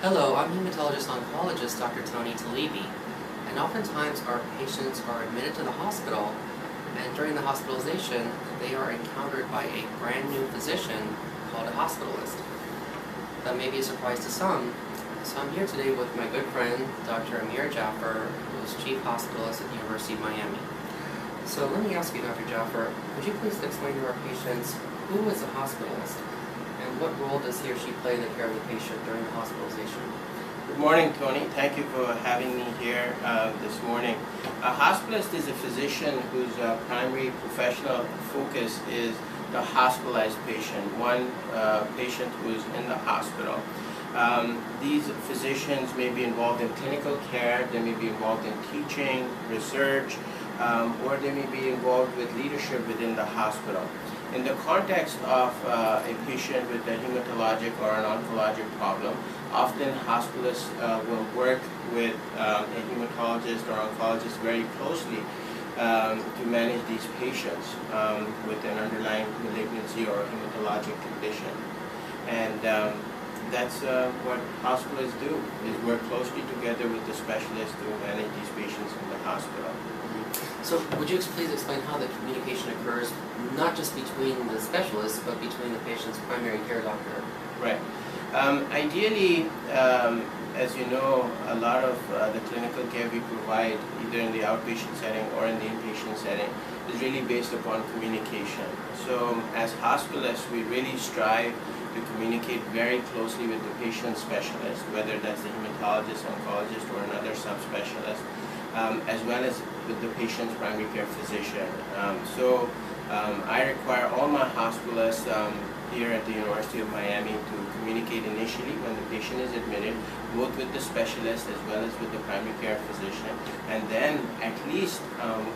Hello, I'm hematologist-oncologist Dr. Tony Talebi, and oftentimes our patients are admitted to the hospital, and during the hospitalization, they are encountered by a brand new physician called a hospitalist. That may be a surprise to some, so I'm here today with my good friend, Dr. Amir Jaffer, who is Chief Hospitalist at the University of Miami. So let me ask you, Dr. Jaffer, could you please explain to our patients who is a hospitalist? And what role does he or she play in the care of the patient during the hospitalization? Good morning, Tony. Thank you for having me here this morning. A hospitalist is a physician whose primary professional focus is the hospitalized patient, one patient who is in the hospital. These physicians may be involved in clinical care, they may be involved in teaching, research, or they may be involved with leadership within the hospital. In the context of a patient with a hematologic or an oncologic problem, often hospitalists will work with a hematologist or oncologist very closely to manage these patients with an underlying malignancy or hematologic condition. And that's what hospitalists do, is work closely together with the specialists to manage these patients in the hospital. So would you please explain how the communication occurs, not just between the specialists, but between the patient's primary care doctor? Right. Ideally, as you know, a lot of the clinical care we provide, either in the outpatient setting or in the inpatient setting, is really based upon communication. So as hospitalists, we really strive to communicate very closely with the patient specialist, whether that's the hematologist, oncologist, or another subspecialist, as well as with the patient's primary care physician. I require all my hospitalists here at the University of Miami to communicate initially when the patient is admitted, both with the specialist as well as with the primary care physician, and then at least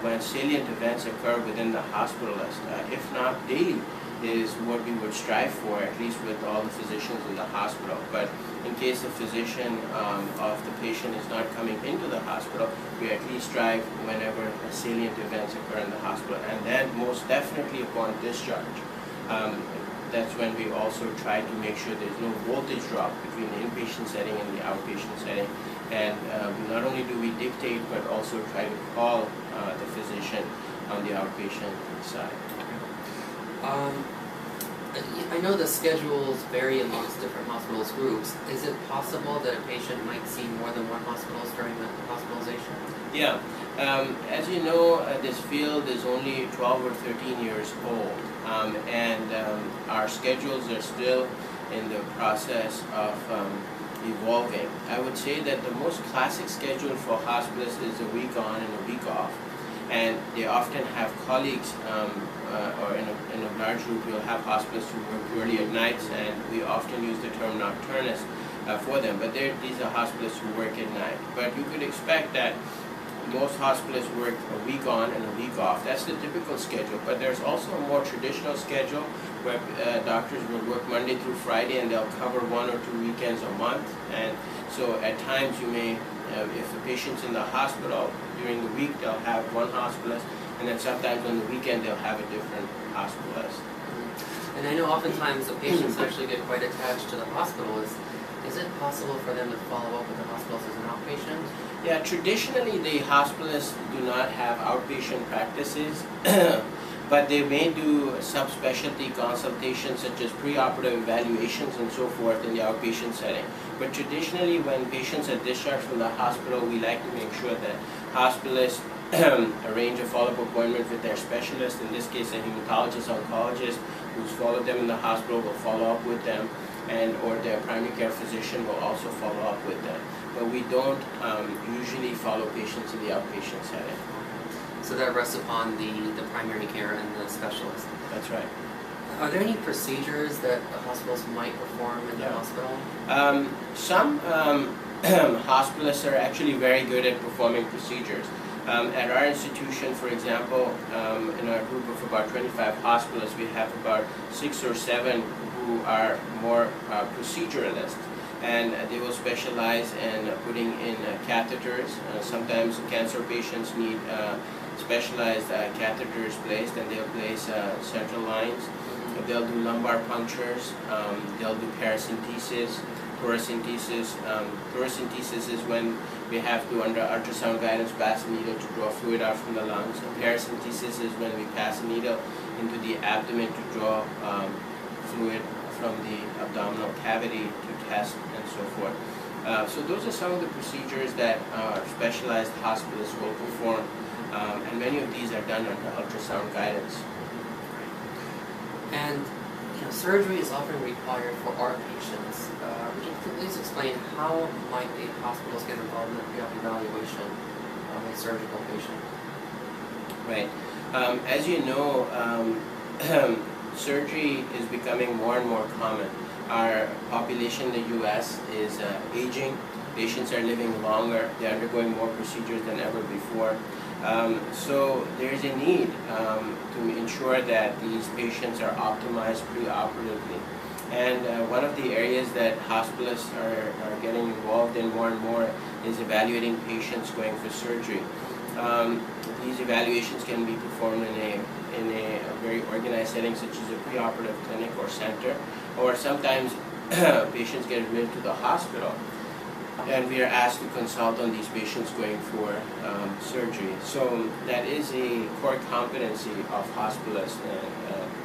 when salient events occur within the hospitalist, if not daily, is what we would strive for, at least with all the physicians in the hospital. But in case the physician of the patient is not coming into the hospital, we at least strive whenever salient events occur in the hospital. And then most definitely upon discharge, that's when we also try to make sure there's no voltage drop between the inpatient setting and the outpatient setting. And not only do we dictate, but also try to call the physician on the outpatient side. I know the schedules vary amongst different hospitals groups. Is it possible that a patient might see more than one hospitalist during the hospitalization? Yeah. As you know, this field is only 12 or 13 years old, and our schedules are still in the process of evolving. I would say that the most classic schedule for hospitalists is a week on and a week off. And they often have colleagues, or in a large group, you'll have hospitalists who work early at nights, and we often use the term nocturnist for them. But these are hospitalists who work at night. But you could expect that most hospitalists work a week on and a week off. That's the typical schedule. But there's also a more traditional schedule where doctors will work Monday through Friday, and they'll cover 1 or 2 weekends a month. And so at times you may, if the patient's in the hospital, during the week they'll have one hospitalist, and then sometimes on the weekend they'll have a different hospitalist. And I know oftentimes the patients actually get quite attached to the hospitalist. Is it possible for them to follow up with the hospitalist as an outpatient? Yeah, traditionally the hospitalists do not have outpatient practices, but they may do subspecialty consultations such as preoperative evaluations and so forth in the outpatient setting. But traditionally, when patients are discharged from the hospital, we like to make sure that hospitalists arrange a follow-up appointment with their specialist, in this case a hematologist, oncologist, who's followed them in the hospital will follow up with them, and or their primary care physician will also follow up with them. But we don't usually follow patients in the outpatient setting. So that rests upon the primary care and the specialist. That's right. Are there any procedures that the hospitals might perform in the hospital? Some hospitalists are actually very good at performing procedures. At our institution, for example, in our group of about 25 hospitalists, we have about 6 or 7 who are more proceduralists. And they will specialize in putting in catheters. Sometimes cancer patients need specialized catheters placed, and they'll place central lines. They'll do lumbar punctures, they'll do paracentesis, thoracentesis. Thoracentesis is when we have to, under ultrasound guidance, pass a needle to draw fluid out from the lungs. And paracentesis is when we pass a needle into the abdomen to draw fluid from the abdominal cavity to test and so forth. So those are some of the procedures that specialized hospitalists will perform, and many of these are done under ultrasound guidance. And surgery is often required for our patients. Would you please explain how might a hospitalist get involved in the pre-op evaluation of a surgical patient? Right. As you know, surgery is becoming more and more common. Our population in the U.S. is aging. Patients are living longer. They're undergoing more procedures than ever before. So there's a need to ensure that these patients are optimized pre-operatively. And one of the areas that hospitalists are getting involved in more and more is evaluating patients going for surgery. These evaluations can be performed in a very organized setting, such as a preoperative clinic or center, or sometimes patients get admitted to the hospital, and we are asked to consult on these patients going for surgery. So that is a core competency of hospitalists,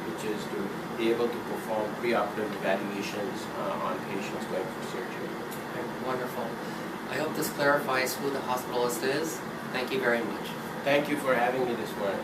which is to be able to perform preoperative evaluations on patients going for surgery. Okay, wonderful. I hope this clarifies who the hospitalist is. Thank you very much. Thank you for having me this morning.